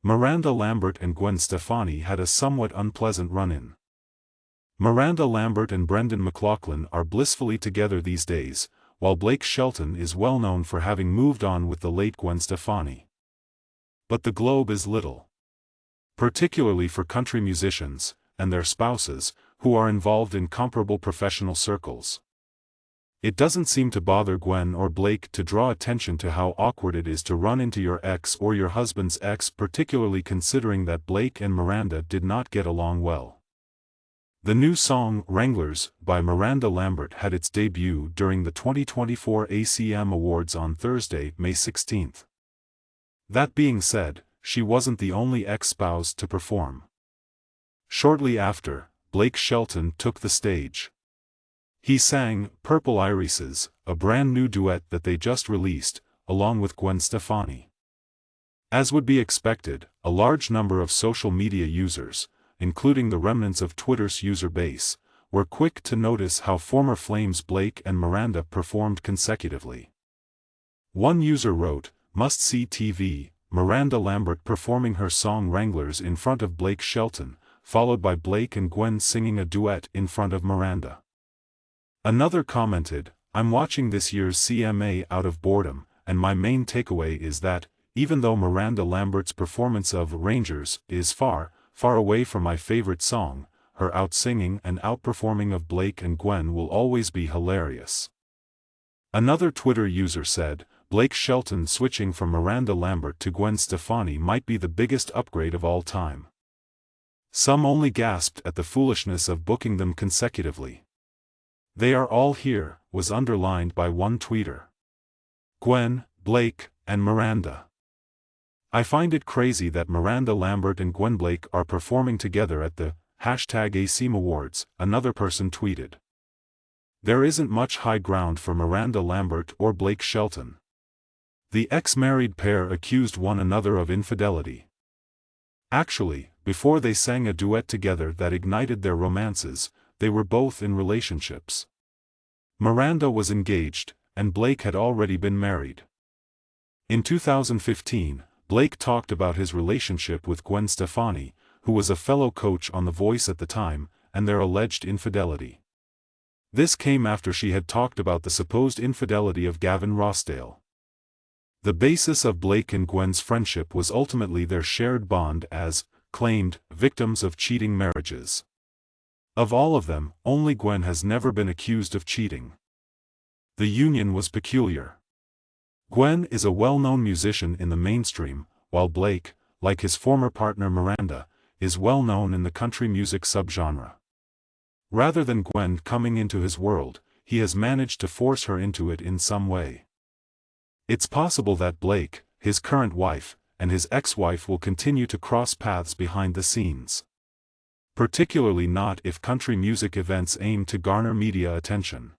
Miranda Lambert and Gwen Stefani had a somewhat unpleasant run-in. Miranda Lambert and McLoughlin are blissfully together these days, while Blake Shelton is well known for having moved on with the late Gwen Stefani. But the globe is little. Particularly for country musicians, and their spouses, who are involved in comparable professional circles. It doesn't seem to bother Gwen or Blake to draw attention to how awkward it is to run into your ex or your husband's ex, particularly considering that Blake and Miranda did not get along well. The new song, Wranglers, by Miranda Lambert had its debut during the 2024 ACM Awards on Thursday, May 16. That being said, she wasn't the only ex-spouse to perform. Shortly after, Blake Shelton took the stage. He sang Purple Irises, a brand new duet that they just released, along with Gwen Stefani. As would be expected, a large number of social media users, including the remnants of Twitter's user base, were quick to notice how former Flames Blake and Miranda performed consecutively. One user wrote, "Must-see TV, Miranda Lambert performing her song Wranglers in front of Blake Shelton, followed by Blake and Gwen singing a duet in front of Miranda." Another commented, "I'm watching this year's CMA out of boredom, and my main takeaway is that, even though Miranda Lambert's performance of Wranglers is far, far away from my favorite song, her out-singing and outperforming of Blake and Gwen will always be hilarious." Another Twitter user said, "Blake Shelton switching from Miranda Lambert to Gwen Stefani might be the biggest upgrade of all time." Some only gasped at the foolishness of booking them consecutively. "They are all here," was underlined by one tweeter. Gwen, Blake, and Miranda. "I find it crazy that Miranda Lambert and Gwen Blake are performing together at the #ACM Awards," another person tweeted. There isn't much high ground for Miranda Lambert or Blake Shelton. The ex-married pair accused one another of infidelity. Actually, before they sang a duet together that ignited their romances, they were both in relationships. Miranda was engaged, and Blake had already been married. In 2015, Blake talked about his relationship with Gwen Stefani, who was a fellow coach on The Voice at the time, and their alleged infidelity. This came after she had talked about the supposed infidelity of Gavin Rossdale. The basis of Blake and Gwen's friendship was ultimately their shared bond as, claimed, victims of cheating marriages. Of all of them, only Gwen has never been accused of cheating. The union was peculiar. Gwen is a well-known musician in the mainstream, while Blake, like his former partner Miranda, is well-known in the country music subgenre. Rather than Gwen coming into his world, he has managed to force her into it in some way. It's possible that Blake, his current wife, and his ex-wife will continue to cross paths behind the scenes. Particularly not if country music events aim to garner media attention.